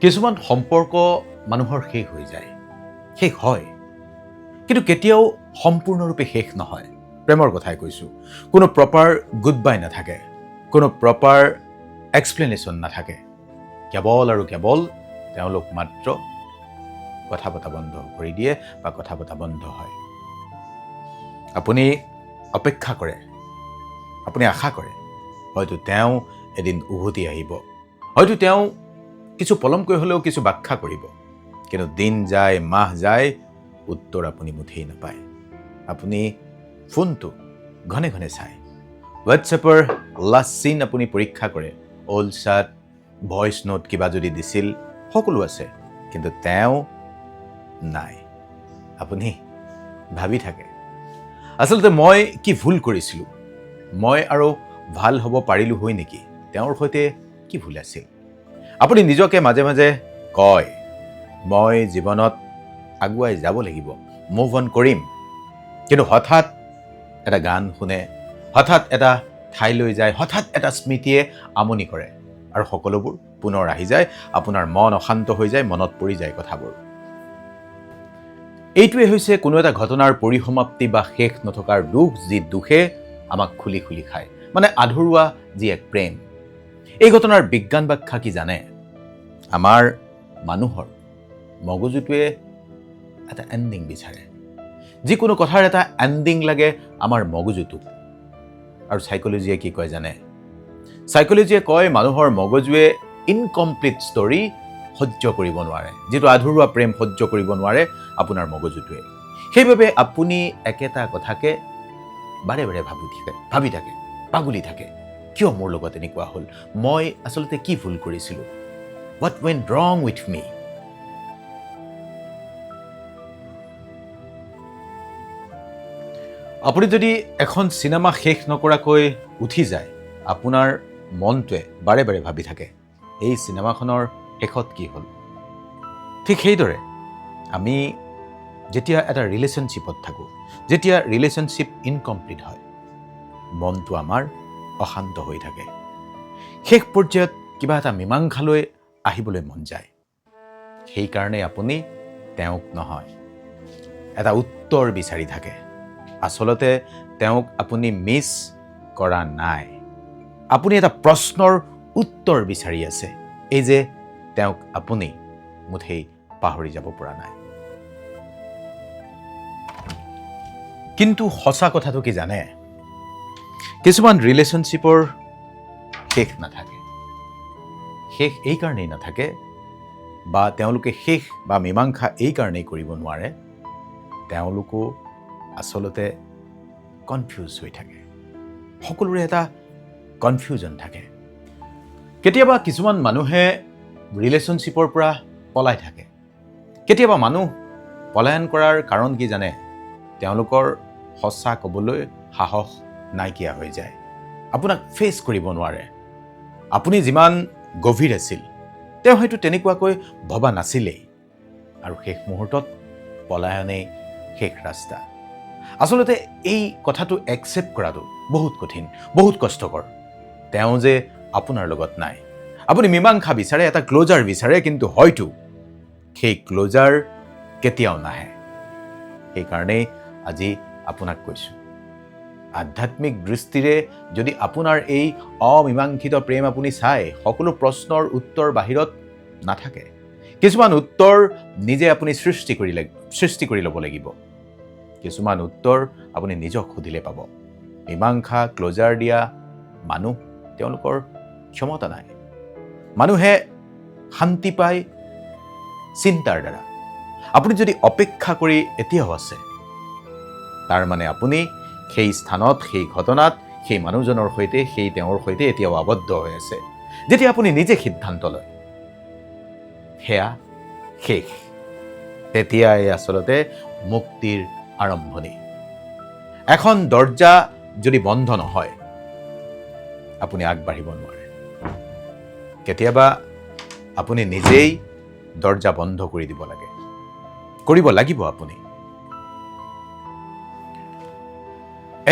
কিছুমান সম্পৰ্ক মানুহৰ শেষ হৈ যায়, শেষ হয়, কিন্তু কেতিয়াও সম্পূৰ্ণৰূপে শেষ নহয়। প্ৰেমৰ কথাই কৈছোঁ। কোনো প্ৰপাৰ গুড বাই নাথাকে, কোনো প্ৰপাৰ এক্সপ্লেনেশ্যন নাথাকে। কেৱল আৰু কেৱল তেওঁলোক মাত্ৰ কথা পতা বন্ধ কৰি দিয়ে বা কথা পতা বন্ধ হয়। আপুনি অপেক্ষা কৰে, আপুনি আশা কৰে, হয়তো তেওঁ এদিন উভতি আহিব, হয়তো তেওঁ কিছু পলমকৈ হ'লেও কিছু ব্যাখ্যা কৰিব, কিন্তু দিন যায়, মাহ যায়, উত্তৰ আপুনি মুঠেই নাপায়। আপুনি ফোনটো ঘনে ঘনে চায়, হোৱাটছএপৰ লাষ্ট চিন আপুনি পৰীক্ষা কৰে, অল্ড চাট, ভইচ নোট কিবা যদি দিছিল, সকলো আছে, কিন্তু তেওঁ নাই। আপুনি ভাবি থাকে, আচলতে মই কি ভুল কৰিছিলোঁ, মই আৰু ভাল হ'ব পাৰিলোঁ হয় নেকি, তেওঁৰ সৈতে কি ভুল আছিল। আপুনি নিজকে মাজে মাজে কয়, মই জীৱনত আগুৱাই যাব লাগিব, মুভ অন কৰিম, কিন্তু হঠাৎ এটা গান শুনে, হঠাৎ এটা ঠাইলৈ যায়, হঠাৎ এটা স্মৃতিয়ে আমনি কৰে আৰু সকলোবোৰ পুনৰ আহি যায়, আপোনাৰ মন অশান্ত হৈ যায়, মনত পৰি যায় কথাবোৰ। এইটোৱে হৈছে কোনো এটা ঘটনাৰ পৰিসমাপ্তি বা শেষ নথকাৰ দুখ, যি দুখে আমাক খুলি খুলি খায়, মানে আধৰুৱা যি এক প্ৰেম। এই ঘটনাৰ বিজ্ঞান ব্যাখ্যা কি জানে? আমাৰ মানুহৰ মগজুটোৱে এটা এণ্ডিং বিচাৰে, যিকোনো কথাৰ এটা এণ্ডিং লাগে আমাৰ মগজুটোক। আৰু চাইকলজিয়ে কি কয় জানে? চাইকলজিয়ে কয় মানুহৰ মগজুৱে ইনকমপ্লিট ষ্টৰী সহ্য কৰিব নোৱাৰে, যিটো আধৰুৱা প্ৰেম সহ্য কৰিব নোৱাৰে আপোনাৰ মগজুটোৱে। সেইবাবে আপুনি একেটা কথাকে বাৰে বাৰে ভাবি থাকে, পাগলি থাকে, কিয় মোৰ লগত এনেকুৱা হ'ল, মই আচলতে কি ভুল কৰিছিলোঁ, হোৱাট ৱেণ্ট ৰং উইথ মি। আপুনি যদি এখন চিনেমা শেষ নকৰাকৈ উঠি যায়, আপোনাৰ মনটোৱে বাৰে বাৰে ভাবি থাকে, এই চিনেমাখনৰ শেষত কি হ'ল। ঠিক সেইদৰে আমি যেতিয়া এটা ৰিলেশ্যনশ্বিপত থাকোঁ, যেতিয়া ৰিলেশ্যনশ্বিপ ইনকমপ্লিট হয়, মনটো আমাৰ অশান্ত হৈ থাকে। শেষ পৰ্যায়ত কিবা এটা মীমাংসালৈ আহিবলৈ মন যায়। সেইকাৰণে আপুনি তেওঁক নহয়, এটা উত্তৰ বিচাৰি থাকে। আচলতে তেওঁক আপুনি মিছ কৰা নাই, আপুনি এটা প্ৰশ্নৰ উত্তৰ বিচাৰি আছে, এই যে তেওঁক আপুনি মুঠেই পাহৰি যাব পৰা নাই। কিন্তু সঁচা কথাটো কি জানে? কিছুমান ৰিলেশ্যনশ্বিপৰ শেষ নাথাকে। শেষ এই কাৰণেই নাথাকে, বা তেওঁলোকে শেষ বা মীমাংসা এই কাৰণেই কৰিব নোৱাৰে, তেওঁলোকো আচলতে কনফিউজ হৈ থাকে। সকলোৰে এটা কনফিউজন থাকে। কেতিয়াবা কিছুমান মানুহে ৰিলেশ্যনশ্বিপৰ পৰা পলাই থাকে। কেতিয়াবা মানুহ পলায়ন কৰাৰ কাৰণ কি জানে? তেওঁলোকৰ সঁচা ক'বলৈ সাহস নাইকিয়া হৈ যায়, আপোনাক ফেচ কৰিব নোৱাৰে। আপুনি যিমান গভীৰ আছিল, তেওঁ হয়তো তেনেকুৱাকৈ ভবা নাছিলেই, আৰু শেষ মুহূৰ্তত পলায়নেই শেষ ৰাস্তা। আচলতে এই কথাটো একচেপ্ট কৰাটো বহুত কঠিন, বহুত কষ্টকৰ। তেওঁ যে আপোনাৰ লগত নাই, আপুনি মীমাংসা বিচাৰে, এটা ক্ল'জাৰ বিচাৰে, কিন্তু হয়তো সেই ক্ল'জাৰ কেতিয়াও নাহে। সেইকাৰণেই আজি আপোনাক কৈছোঁ, আধ্যাত্মিক দৃষ্টিৰে যদি আপোনাৰ এই অমীমাংসিত প্ৰেম আপুনি চায়, সকলো প্ৰশ্নৰ উত্তৰ বাহিৰত নাথাকে। কিছুমান উত্তৰ নিজে আপুনি সৃষ্টি কৰি ল'ব লাগিব। কিছুমান উত্তৰ আপুনি নিজক সুধিলে পাব। মীমাংসা, ক্ল'জাৰ দিয়া মানুহ, তেওঁলোকৰ ক্ষমতা নাই। মানুহে শান্তি পায় চিন্তাৰ দ্বাৰা। আপুনি যদি অপেক্ষা কৰি এতিয়াও আছে, তাৰ মানে আপুনি সেই স্থানত, সেই ঘটনাত, সেই মানুহজনৰ সৈতে, সেই তেওঁৰ সৈতে এতিয়াও আবদ্ধ হৈ আছে। যেতিয়া আপুনি নিজে সিদ্ধান্ত লয়, সেয়া শেষ। তেতিয়াই আচলতে মুক্তিৰ আৰম্ভণি। এখন দৰ্জা যদি বন্ধ নহয়, আপুনি আগবাঢ়িব নোৱাৰে। কেতিয়াবা আপুনি নিজেই দৰ্জা বন্ধ কৰি দিব লাগে, কৰিব লাগিব আপুনি।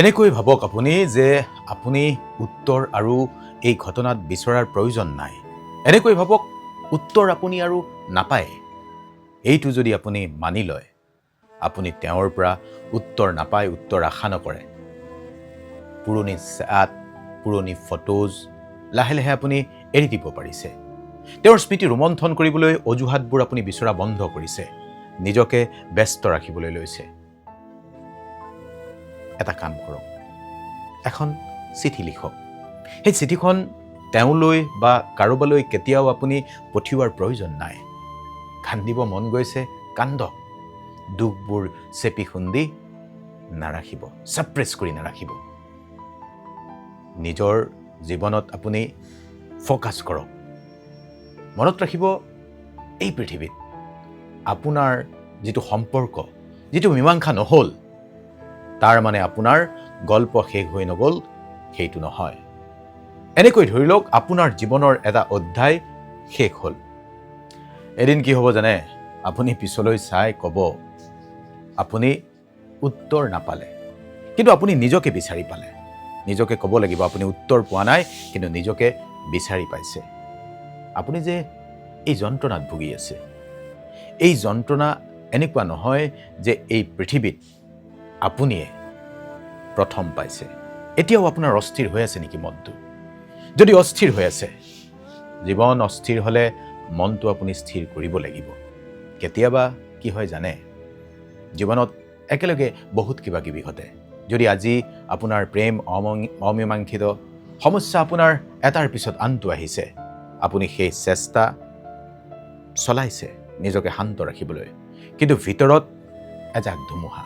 এনেকৈ ভাবক আপুনি যে আপুনি উত্তৰ আৰু এই ঘটনাত বিচৰাৰ প্ৰয়োজন নাই। এনেকৈ ভাবক উত্তৰ আপুনি আৰু নাপায়, এইটো যদি আপুনি মানি লয়, আপুনি তেওঁৰ পৰা উত্তৰ নাপায়, উত্তৰ আশা নকৰে, পুৰণি চেট, পুৰণি ফটোজ লাহে লাহে আপুনি এৰি দিব পাৰিছে। তেওঁৰ স্মৃতি ৰোমন্থন কৰিবলৈ অজুহাতবোৰ আপুনি বিচৰা বন্ধ কৰিছে, নিজকে ব্যস্ত ৰাখিবলৈ লৈছে। এটা কাম কৰক, এখন চিঠি লিখক। সেই চিঠিখন তেওঁলৈ বা কাৰোবালৈ কেতিয়াও আপুনি পঠিওৱাৰ প্ৰয়োজন নাই। কান্দিব মন গৈছে, কান্দক। দুখবোৰ চেপি খুন্দি নাৰাখিব, ছাপ্ৰেছ কৰি নাৰাখিব। নিজৰ জীৱনত আপুনি ফ'কাছ কৰক। মনত ৰাখিব, এই পৃথিৱীত আপোনাৰ যিটো সম্পৰ্ক, যিটো মীমাংসা নহ'ল, তাৰ মানে আপোনাৰ গল্প শেষ হৈ নগ'ল সেইটো নহয়। এনেকৈ ধৰি লওক আপোনাৰ জীৱনৰ এটা অধ্যায় শেষ হ'ল। এদিন কি হ'ব জানে, আপুনি পিছলৈ চাই ক'ব আপুনি উত্তৰ নাপালে, কিন্তু আপুনি নিজকে বিচাৰি পালে। নিজকে ক'ব লাগিব আপুনি উত্তৰ পোৱা নাই, কিন্তু নিজকে বিচাৰি পাইছে। আপুনি যে এই যন্ত্ৰণাত ভুগি আছে, এই যন্ত্ৰণা এনেকুৱা নহয় যে এই পৃথিৱীত আপুনিয়ে প্ৰথম পাইছে। এতিয়াও আপোনাৰ অস্থিৰ হৈ আছে নেকি মনটো? যদি অস্থিৰ হৈ আছে, জীৱন অস্থিৰ হ'লে মনটো আপুনি স্থিৰ কৰিব লাগিব। কেতিয়াবা কি হয় জানে, জীৱনত একেলগে বহুত কিবা কিবি ঘটে। যদি আজি আপোনাৰ প্ৰেম অমীমাংসিত সমস্যা আপোনাৰ এটাৰ পিছত আনটো আহিছে, আপুনি সেই চেষ্টা চলাইছে নিজকে শান্ত ৰাখিবলৈ, কিন্তু ভিতৰত এজাক ধুমুহা,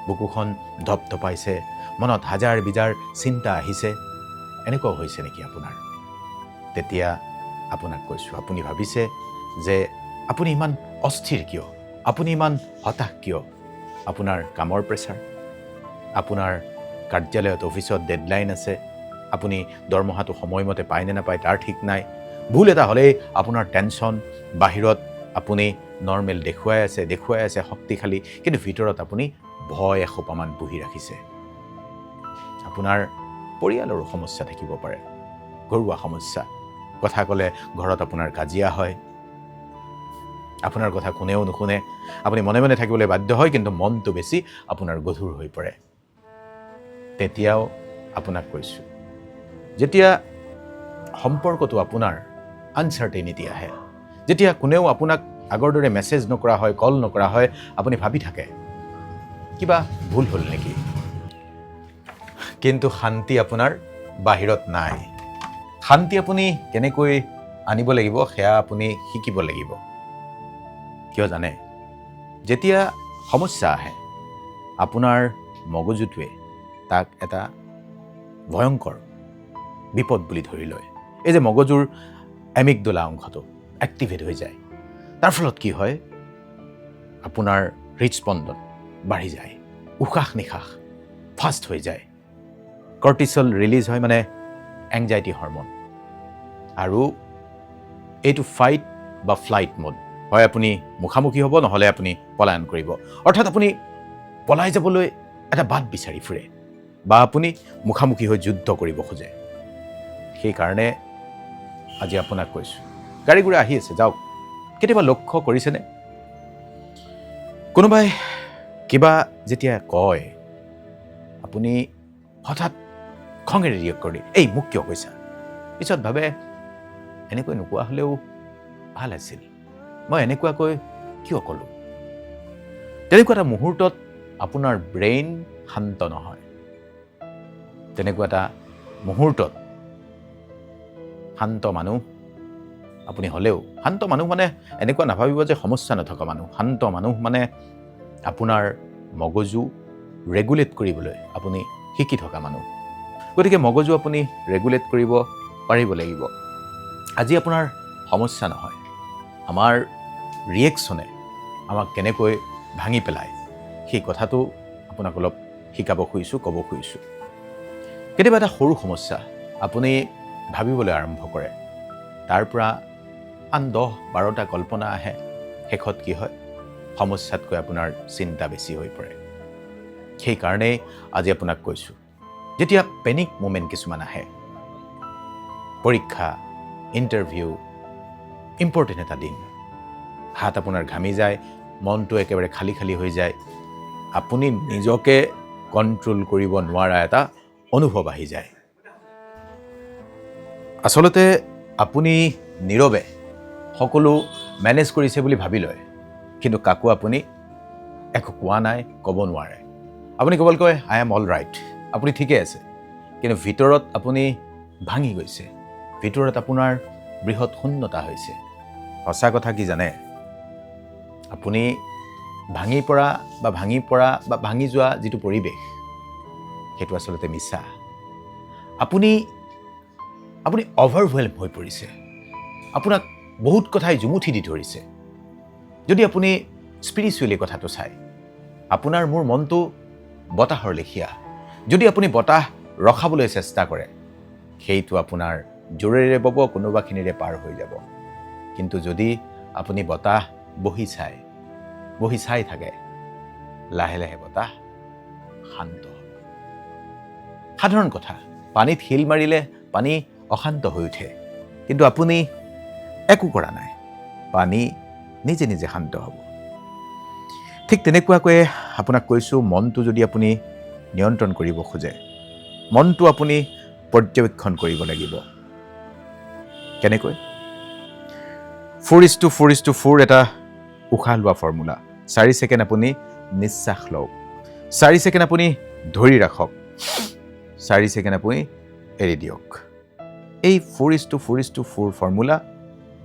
বুকুখন ধপধপাইছে, মনত হাজাৰ বিজাৰ চিন্তা আহিছে। এনেকুৱা হৈছে নেকি আপোনাৰ? তেতিয়া আপোনাক কৈছোঁ, আপুনি ভাবিছে যে আপুনি ইমান অস্থিৰ কিয়? আপুনি ইমান হতাশ কিয়? আপোনাৰ কামৰ প্ৰেছাৰ, আপোনাৰ কাৰ্যালয়ত অফিচত ডেডলাইন আছে, আপুনি দৰমহাটো সময়মতে পায় নে নাপায় তাৰ ঠিক নাই। ভুল এটা হ'লেই আপোনাৰ টেনশ্যন, বাহিৰত আপুনি নৰ্মেল দেখুৱাই আছে শক্তিশালী, কিন্তু ভিতৰত আপুনি ভয় এসোপামান পুহি ৰাখিছে। আপোনাৰ পৰিয়ালৰো সমস্যা থাকিব পাৰে, ঘৰুৱা সমস্যা। কথা ক'লে ঘৰত আপোনাৰ কাজিয়া হয়, আপোনাৰ কথা কোনেও নুশুনে, আপুনি মনে মনে থাকিবলৈ বাধ্য হয়, কিন্তু মনটো বেছি আপোনাৰ গধুৰ হৈ পৰে। তেতিয়াও আপোনাক কৈছোঁ, যেতিয়া সম্পৰ্কটো আপোনাৰ আনচাৰ্টেইনিটি আহে, যেতিয়া কোনেও আপোনাক আগৰ দৰে মেছেজ নকৰা হয়, কল নকৰা হয়, আপুনি ভাবি থাকে কিবা ভুল হ'ল নেকি? কিন্তু শান্তি আপোনাৰ বাহিৰত নাই। শান্তি আপুনি কেনেকৈ আনিব লাগিব সেয়া আপুনি শিকিব লাগিব। কিয় জানে, যেতিয়া সমস্যা আহে, আপোনাৰ মগজুটোৱে তাক এটা ভয়ংকৰ বিপদ বুলি ধৰি লয়। এই যে মগজুৰ এমিগডলা অংশটো এক্টিভেট হৈ যায়, তাৰ ফলত কি হয়, আপোনাৰ হৃদস্পন্দন বাঢ়ি যায়, উশাহ নিশাহ ফাষ্ট হৈ যায়, কৰ্টিচল ৰিলিজ হয়, মানে এংজাইটি হৰমন। আৰু এইটো ফাইট বা ফ্লাইট মোড হয়, আপুনি মুখামুখি হ'ব, নহ'লে আপুনি পলায়ন কৰিব। অৰ্থাৎ আপুনি পলাই যাবলৈ এটা বাট বিচাৰি ফুৰে, বা আপুনি মুখামুখি হৈ যুদ্ধ কৰিব খোজে। সেইকাৰণে আজি আপোনাক কৈছোঁ, গাড়ী ঘোঁৰা আহি আছে, যাওক। কেতিয়াবা লক্ষ্য কৰিছেনে, কোনোবাই কিবা যেতিয়া কয়, আপুনি হঠাৎ খঙেৰে ৰিয়েক্ট কৰি এই মোক কিয় কৈছা? পিছত ভাবে এনেকৈ নোকোৱা হ'লেও ভাল আছিল, মই এনেকুৱাকৈ কিয় ক'লোঁ? তেনেকুৱা এটা মুহূৰ্তত আপোনাৰ ব্ৰেইন শান্ত নহয়। তেনেকুৱা এটা মুহূৰ্তত শান্ত মানুহ আপুনি হ'লেও, শান্ত মানুহ মানে এনেকুৱা নাভাবিব যে সমস্যা নথকা মানুহ। শান্ত মানুহ মানে আপোনাৰ মগজু ৰেগুলেট কৰিবলৈ আপুনি শিকি থকা মানুহ। গতিকে মগজু আপুনি ৰেগুলেট কৰিব পাৰিব লাগিব। আজি আপোনাৰ সমস্যা নহয়, আমাৰ ৰিয়েকশ্যনে আমাক কেনেকৈ ভাঙি পেলায়, সেই কথাটো আপোনাক অলপ শিকাব খুজিছোঁ, ক'ব খুজিছোঁ। কেতিয়াবা এটা সৰু সমস্যা আপুনি ভাবিবলৈ আৰম্ভ কৰে, তাৰ পৰা আন 10-12টা কল্পনা আহে, শেষত কি হয়, সমস্যাতকৈ আপোনাৰ চিন্তা বেছি হৈ পৰে। সেইকাৰণেই আজি আপোনাক কৈছোঁ, যেতিয়া পেনিক মুমেণ্ট কিছুমান আহে, পৰীক্ষা, ইণ্টাৰভিউ, ইম্পৰ্টেণ্ট এটা দিন। হাত আপোনাৰ ঘামি যায়, মনটো একেবাৰে খালী খালী হৈ যায়, আপুনি নিজকে কণ্ট্ৰল কৰিব নোৱাৰা এটা অনুভৱ আহি যায়। আচলতে আপুনি নীৰৱে সকলো মেনেজ কৰিছে বুলি ভাবি লয়, কিন্তু কাকো আপুনি একো কোৱা নাই, ক'ব নোৱাৰে। আপুনি কেৱল কয় আই এম অল ৰাইট, আপুনি ঠিকে আছে, কিন্তু ভিতৰত আপুনি ভাঙি গৈছে, ভিতৰত আপোনাৰ বৃহৎ শূন্যতা হৈছে। সঁচা কথা কি জানে, আপুনি ভাঙি যোৱা যিটো পৰিৱেশ, সেইটো আচলতে মিছা। আপুনি অভাৰৱেলম হৈ পৰিছে, আপোনাক বহুত কথাই জুমুঠি দি ধৰিছে। যদি আপুনি স্পিৰিচুৱেলি কথাটো চায়, আপোনাৰ মোৰ মনটো বতাহৰ লেখীয়া। যদি আপুনি বতাহ ৰখাবলৈ চেষ্টা কৰে, সেইটো আপোনাৰ জোৰেৰে বব, কোনোবাখিনিৰে পাৰ হৈ যাব। কিন্তু যদি আপুনি বতাহ বহি চাই থাকে, লাহে লাহে বতাহ শান্ত হ'ব। সাধাৰণ কথা, পানীত শিল মাৰিলে পানী অশান্ত হৈ উঠে, কিন্তু আপুনি একো কৰা নাই, পানী নিজে নিজে শান্ত হ'ব। ঠিক তেনেকুৱাকৈয়ে আপোনাক কৈছোঁ, মনটো যদি আপুনি নিয়ন্ত্ৰণ কৰিব খোজে, মনটো আপুনি পৰ্যবেক্ষণ কৰিব লাগিব। কেনেকৈ? 4:4:4 এটা উশাহ লোৱা ফৰ্মুলা। 4 ছেকেণ্ড আপুনি নিশ্বাস লওক, 4 ছেকেণ্ড আপুনি ধৰি ৰাখক, 4 ছেকেণ্ড আপুনি এৰি দিয়ক। এই 4:4:4 ফৰ্মুলা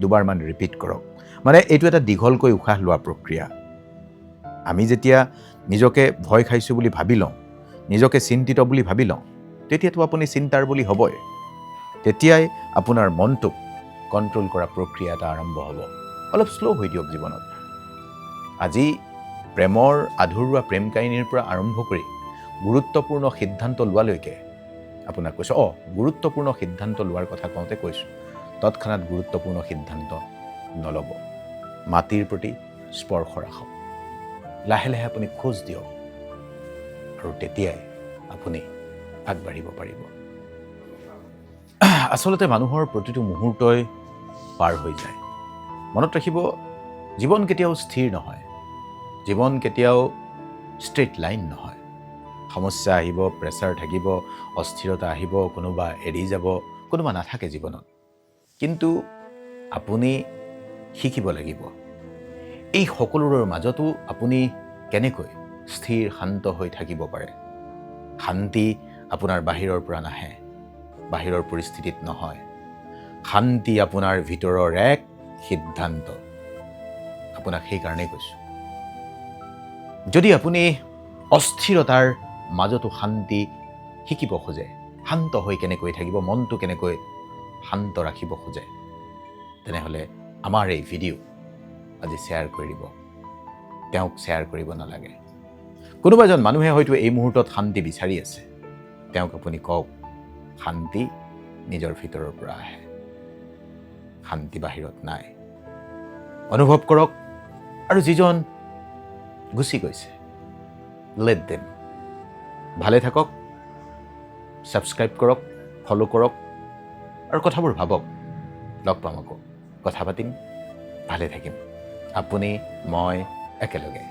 দুবাৰমান ৰিপিট কৰক। মানে এইটো এটা দীঘলকৈ উশাহ লোৱা প্ৰক্ৰিয়া। আমি যেতিয়া নিজকে ভয় খাইছোঁ বুলি ভাবি লওঁ, নিজকে চিন্তিত বুলি ভাবি লওঁ, তেতিয়াতো আপুনি চিন্তাৰ বুলি হ'বই। তেতিয়াই আপোনাৰ মনটোক কণ্ট্ৰল কৰা প্ৰক্ৰিয়া এটা আৰম্ভ হ'ব। অলপ শ্ল' হৈ দিয়ক জীৱনত। আজি প্ৰেমৰ আধৰুৱা প্ৰেম কাহিনীৰ পৰা আৰম্ভ কৰি গুৰুত্বপূৰ্ণ সিদ্ধান্ত লোৱালৈকে আপোনাক কৈছোঁ। গুৰুত্বপূৰ্ণ সিদ্ধান্ত লোৱাৰ কথা কওঁতে কৈছোঁ, তৎক্ষণাত গুৰুত্বপূৰ্ণ সিদ্ধান্ত নল'ব। মাটিৰ প্ৰতি স্পৰ্শ ৰাখক, লাহে লাহে আপুনি খোজ দিয়ক, আৰু তেতিয়াই আপুনি আগবাঢ়িব পাৰিব। আচলতে মানুহৰ প্ৰতিটো মুহূৰ্তই পাৰ হৈ যায়। মনত ৰাখিব, জীৱন কেতিয়াও স্থিৰ নহয়, জীৱন কেতিয়াও ষ্ট্ৰেইট লাইন নহয়। সমস্যা আহিব, প্ৰেছাৰ থাকিব, অস্থিৰতা আহিব, কোনোবা এৰি যাব, কোনোবা নাথাকে জীৱনত। কিন্তু আপুনি শিকিব লাগিব এই সকলোৰে মাজতো আপুনি কেনেকৈ স্থিৰ শান্ত হৈ থাকিব পাৰে। শান্তি আপোনাৰ বাহিৰৰ পৰা নাহে, বাহিৰৰ পৰিস্থিতিত নহয়। শান্তি আপোনাৰ ভিতৰৰ এক সিদ্ধান্ত। আপোনাক সেইকাৰণেই কৈছোঁ, যদি আপুনি অস্থিৰতাৰ মাজতো শান্তি শিকিব খোজে, শান্ত হৈ কেনেকৈ থাকিব, মনটো কেনেকৈ শান্ত ৰাখিব খোজে, তেনেহ'লে আমাৰ এই ভিডিঅ' আজি শ্বেয়াৰ কৰি দিব। তেওঁক শ্বেয়াৰ কৰিব নালাগে। কোনোবা এজন মানুহে হয়তো এই মুহূৰ্তত শান্তি বিচাৰি আছে, তেওঁক আপুনি কওক, শান্তি নিজৰ ভিতৰৰ পৰা আহে, শান্তি বাহিৰত নাই। অনুভৱ কৰক, আৰু যিজন গুচি গৈছে, লেট দেম। ভালে থাকক, ছাবস্ক্ৰাইব কৰক, ফ'ল' কৰক, আৰু কথাবোৰ ভাবক। লগ পাম আকৌ, কথা পাতিম, ভালে থাকিম, আপুনি মই একেলগে।